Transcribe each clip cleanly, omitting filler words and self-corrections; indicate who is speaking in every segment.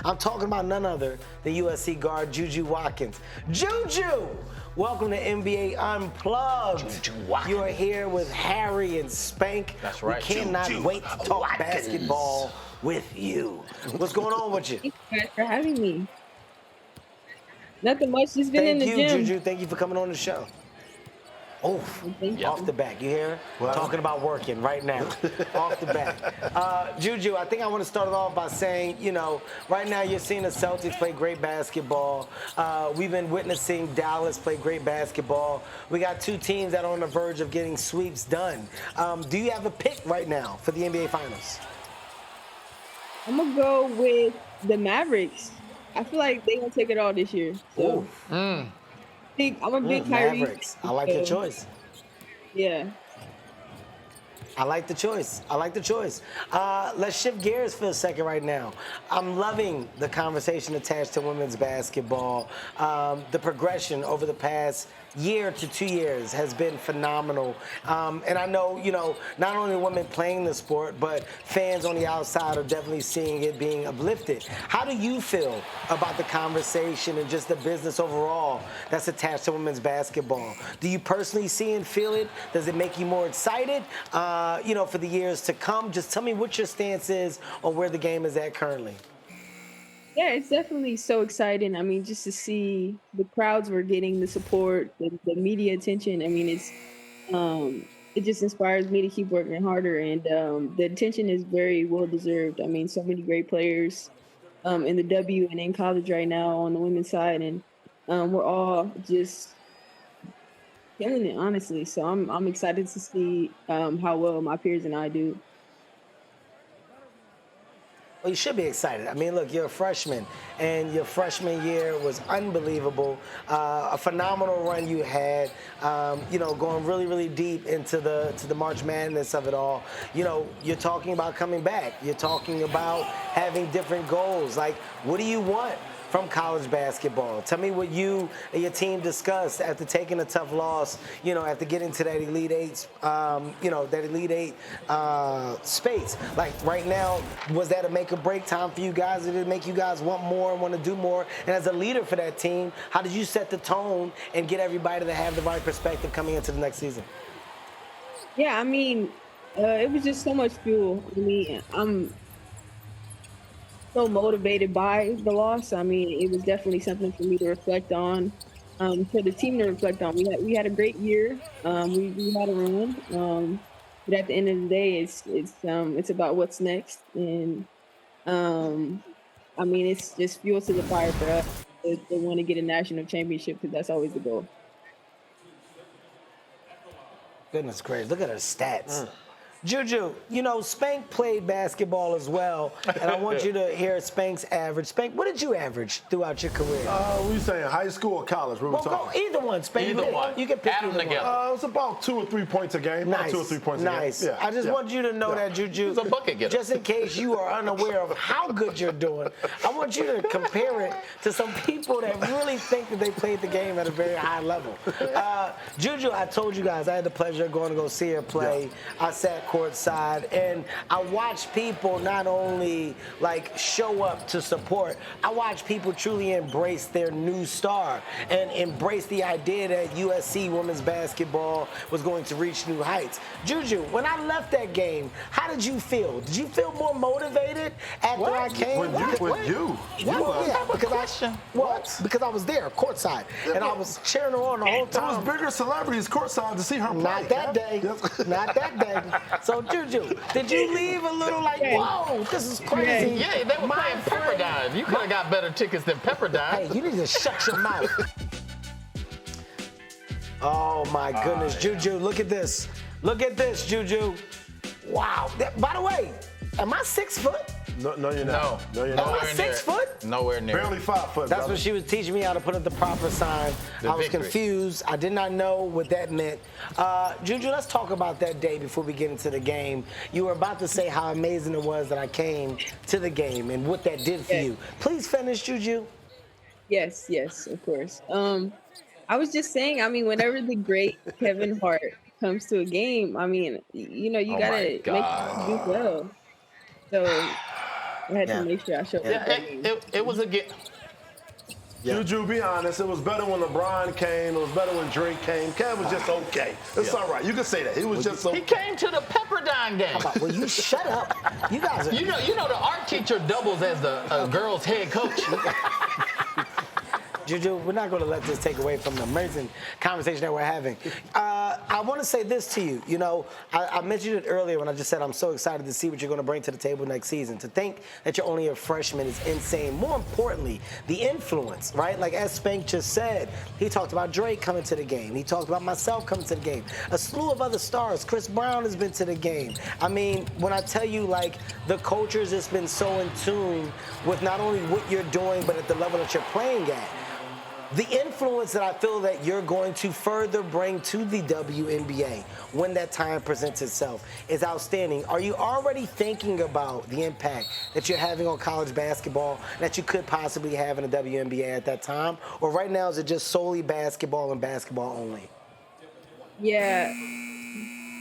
Speaker 1: I'm talking about none other than USC guard JuJu Watkins. JuJu, welcome to NBA Unplugged.
Speaker 2: JuJu Watkins.
Speaker 1: You are here with Harry and Spank.
Speaker 2: That's right.
Speaker 1: We cannot wait to talk
Speaker 2: Watkins.
Speaker 1: basketball with you. What's going on with you?
Speaker 3: Thank you guys for having me. Nothing much, just been in the gym.
Speaker 1: Thank you, JuJu. Thank you for coming on the show. Oh, off the back. You hear? Well, talking about working right now. Off the back. JuJu, I think I want to start it off by saying, right now you're seeing the Celtics play great basketball. We've been witnessing Dallas play great basketball. We got two teams that are on the verge of getting sweeps done. Do you have a pick right now for the NBA Finals?
Speaker 3: I'm going to go with the Mavericks. I feel like they're going to take it all this year. So. I'm a big Kyrie.
Speaker 1: Mavericks. I like your choice.
Speaker 3: Yeah.
Speaker 1: I like the choice. Let's shift gears for a second right now. I'm loving the conversation attached to women's basketball. The progression over the past year to 2 years has been phenomenal. And I know, not only women playing the sport, but fans on the outside are definitely seeing it being uplifted. How do you feel about the conversation and just the business overall that's attached to women's basketball? Do you personally see and feel it? Does it make you more excited? For the years to come? Just tell me what your stance is on where the game is at currently.
Speaker 3: Yeah, it's definitely so exciting. I mean, just to see the crowds we're getting, the support, the media attention. I mean, it just inspires me to keep working harder, and the attention is very well deserved. I mean, so many great players in the W and in college right now on the women's side, and we're all just killing it, honestly. So I'm excited to see how well my peers and I do.
Speaker 1: Well, you should be excited. I mean, look, you're a freshman, and your freshman year was unbelievable. A phenomenal run you had. Going really, really deep into the March Madness of it all. You're talking about coming back. You're talking about having different goals. Like, what do you want from college basketball? Tell me what you and your team discussed after taking a tough loss, after getting to that Elite Eight, space. Like right now, was that a make or break time for you guys? Did it make you guys want more and want to do more? And as a leader for that team, how did you set the tone and get everybody to have the right perspective coming into the next season?
Speaker 3: Yeah, I mean, it was just so much fuel. I mean, I'm so motivated by the loss. I mean, it was definitely something for me to reflect on, for the team to reflect on. We had a great year. We had a run, but at the end of the day, it's about what's next. And I mean, it's just fuel to the fire for us. They want to get a national championship because that's always the goal.
Speaker 1: Goodness gracious, look at her stats. JuJu, Spank played basketball as well, and I want you to hear Spank's average. Spank, what did you average throughout your career?
Speaker 4: What are you saying, high school or college? What
Speaker 1: Go either one, Spank.
Speaker 2: Either one.
Speaker 1: You can pick
Speaker 2: Add them
Speaker 1: either
Speaker 2: together.
Speaker 1: one.
Speaker 4: It's about 2 or 3 points a game.
Speaker 1: Nice.
Speaker 4: 2 or 3 points
Speaker 1: nice.
Speaker 4: a game.
Speaker 1: I just want you to know that, JuJu,
Speaker 2: He's a bucket getter.
Speaker 1: just in case you are unaware of how good you're doing, I want you to compare it to some people that really think that they played the game at a very high level. JuJu, I told you guys I had the pleasure of going to go see her play. Yeah. I sat courtside. And I watch people not only show up to support, I watch people truly embrace their new star and embrace the idea that USC women's basketball was going to reach new heights. JuJu, when I left that game, how did you feel? Did you feel more motivated after I came?
Speaker 4: With you?
Speaker 1: Yeah, because I was there courtside and I was cheering her on the whole time.
Speaker 4: There was bigger celebrities courtside to see her play.
Speaker 1: Not that day. Not that day. So, JuJu, did you leave a little whoa, this is crazy?
Speaker 2: Yeah, they were playing Pepperdine. You could have got better tickets than Pepperdine.
Speaker 1: Hey, you need to shut your mouth. Oh, my goodness. JuJu, look at this. Look at this, JuJu. Wow. By the way, am I 6 foot?
Speaker 4: No, you're not. No, you're not.
Speaker 1: Am I 6 foot?
Speaker 2: Nowhere near.
Speaker 4: Barely 5 foot.
Speaker 1: That's what she was teaching me how to put up the proper sign. I was confused. I did not know what that meant. JuJu, let's talk about that day before we get into the game. You were about to say how amazing it was that I came to the game and what that did for you. Please finish, JuJu.
Speaker 3: Yes, of course. I was just saying, I mean, whenever the great Kevin Hart comes to a game, I mean, you gotta make it do well. So I had
Speaker 1: Yeah.
Speaker 3: to make sure I showed up
Speaker 2: Yeah,
Speaker 3: that game.
Speaker 2: it was a get.
Speaker 1: Yeah.
Speaker 4: Juju, be honest, it was better when LeBron came. It was better when Drake came. Kev was just okay. It's all right. You can say that. He was just
Speaker 2: He
Speaker 4: okay.
Speaker 2: came to the Pepperdine game.
Speaker 1: Well, you shut up. You guys are.
Speaker 2: You know the art teacher doubles as the girl's head coach.
Speaker 1: Juju, we're not going to let this take away from the amazing conversation that we're having. I want to say this to you. You know, I mentioned it earlier when I just said I'm so excited to see what you're going to bring to the table next season. To think that you're only a freshman is insane. More importantly, the influence, right? Like as Spank just said, he talked about Drake coming to the game. He talked about myself coming to the game. A slew of other stars. Chris Brown has been to the game. I mean, when I tell you, like, the culture has just been so in tune with not only what you're doing, but at the level that you're playing at. The influence that I feel that you're going to further bring to the WNBA when that time presents itself is outstanding. Are you already thinking about the impact that you're having on college basketball that you could possibly have in the WNBA at that time? Or right now, is it just solely basketball and basketball only?
Speaker 3: Yeah.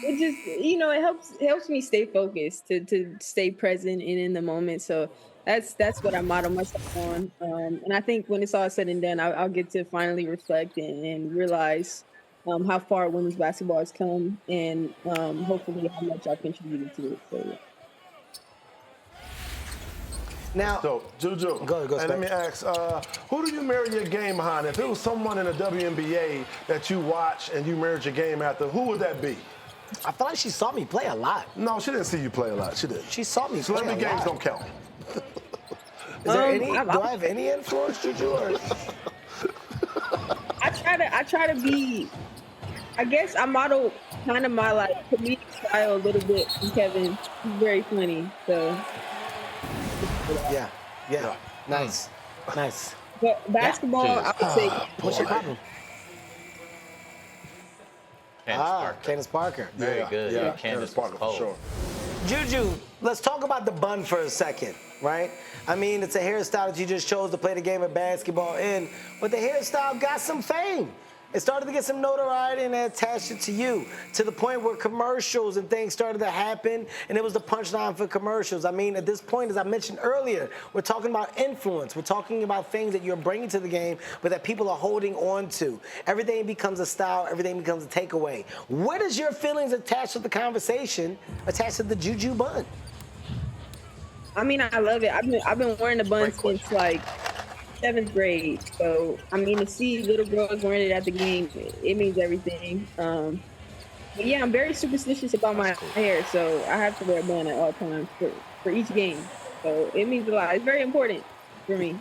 Speaker 3: It just, you know, it helps me stay focused, to stay present and in the moment. So that's what I model myself on. And I think when it's all said and done, I'll get to finally reflect and realize how far women's basketball has come, and hopefully how much I've contributed to it. So, yeah.
Speaker 1: Now,
Speaker 4: So, Juju,
Speaker 1: Go,
Speaker 4: and let me
Speaker 1: Spence.
Speaker 4: ask, who do you marry your game behind? If it was someone in the WNBA that you watch and you married your game after, who would that be?
Speaker 1: I feel like she saw me play a lot.
Speaker 4: No, she didn't see you play a lot. She did.
Speaker 1: She saw me play a
Speaker 4: Celebrity games
Speaker 1: lot.
Speaker 4: don't count.
Speaker 1: Is there any?
Speaker 3: I-
Speaker 1: Do I have any influence, Juju? Or?
Speaker 3: I try to be, I guess I model kind of my like comedic style a little bit from Kevin. He's very funny. So,
Speaker 1: Yeah. Nice.
Speaker 3: but basketball, I would say.
Speaker 1: What's your problem? Candace Parker.
Speaker 2: Very good.
Speaker 4: Yeah,
Speaker 2: Candace
Speaker 4: Parker
Speaker 2: was
Speaker 4: for sure.
Speaker 1: Juju, let's talk about the bun for a second, right? I mean, it's a hairstyle that you just chose to play the game of basketball in, but the hairstyle got some fame. It started to get some notoriety and they attached it to you, to the point where commercials and things started to happen, and it was the punchline for commercials. I mean, at this point, as I mentioned earlier, we're talking about influence. We're talking about things that you're bringing to the game, but that people are holding on to. Everything becomes a style. Everything becomes a takeaway. What is your feelings attached to the conversation, attached to the Juju bun?
Speaker 3: I mean, I love it. I've been wearing the bun since like 7th grade. So I mean, to see little girls wearing it at the game, it means everything. But yeah, I'm very superstitious about my hair, so I have to wear a bun at all times for each game. So it means a lot. It's very important for me.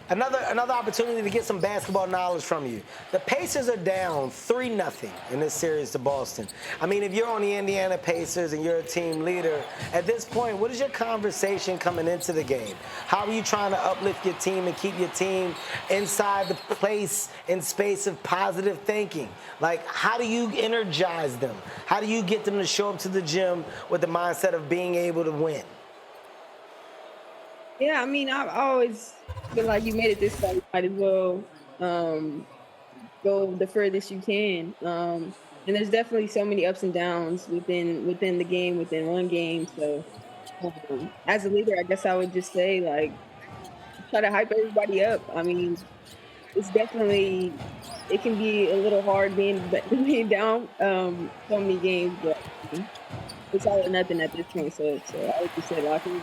Speaker 1: Another opportunity to get some basketball knowledge from you. The Pacers are down 3-0 in this series to Boston. I mean, if you're on the Indiana Pacers and you're a team leader, at this point, what is your conversation coming into the game? How are you trying to uplift your team and keep your team inside the place and space of positive thinking? Like, how do you energize them? How do you get them to show up to the gym with the mindset of being able to win?
Speaker 3: Yeah, I mean, I've always feel like you made it this far. You might as well go the furthest you can. And there's definitely so many ups and downs within the game, within one game. So as a leader, I guess I would just say, like, try to hype everybody up. I mean, it's definitely, it can be a little hard being down so many games, but it's all or nothing at this point. So I would just say lock in.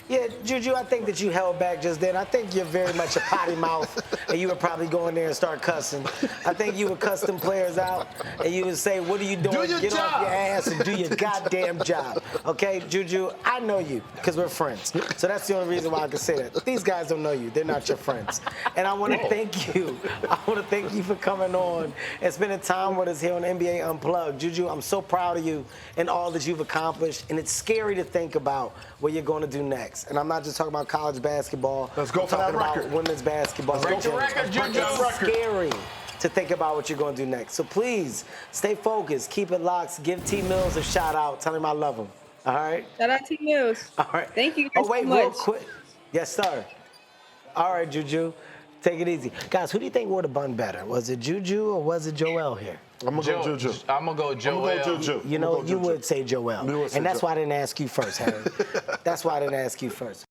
Speaker 1: Yeah, Juju, I think that you held back just then. I think you're very much a potty mouth, and you would probably go in there and start cussing. I think you would cuss them players out, and you would say, what are you doing?
Speaker 4: Do your
Speaker 1: Get off
Speaker 4: job.
Speaker 1: your ass and do your goddamn job. Okay, Juju, I know you because we're friends. So that's the only reason why I can say that. These guys don't know you. They're not your friends. And I want to thank you. I want to thank you for coming on and spending time with us here on NBA Unplugged. Juju, I'm so proud of you and all that you've accomplished, and it's scary to think about what you're going to do next. And I'm not just talking about college basketball.
Speaker 4: Let's go
Speaker 1: I'm
Speaker 4: for that
Speaker 1: talking about
Speaker 4: record.
Speaker 1: women's basketball.
Speaker 2: Break the record, Juju.
Speaker 1: It's scary to think about what you're going to do next. So please, stay focused. Keep it locked. Give T Mills a shout out. Tell him I love him. All right?
Speaker 3: Shout out to Mills.
Speaker 1: All right.
Speaker 3: Thank you guys
Speaker 1: Oh, wait,
Speaker 3: so much.
Speaker 1: real quick. Yes, sir. All right, Juju. Take it easy. Guys, who do you think wore the bun better? Was it Juju or was it Joel here?
Speaker 4: I'm going to go JuJu.
Speaker 2: I'm going to go Joel.
Speaker 4: I'm going to go JuJu.
Speaker 1: You know, you would say Joel.
Speaker 4: You would say
Speaker 1: And that's
Speaker 4: Joel.
Speaker 1: why I didn't ask you first, Harry. That's why I didn't ask you first.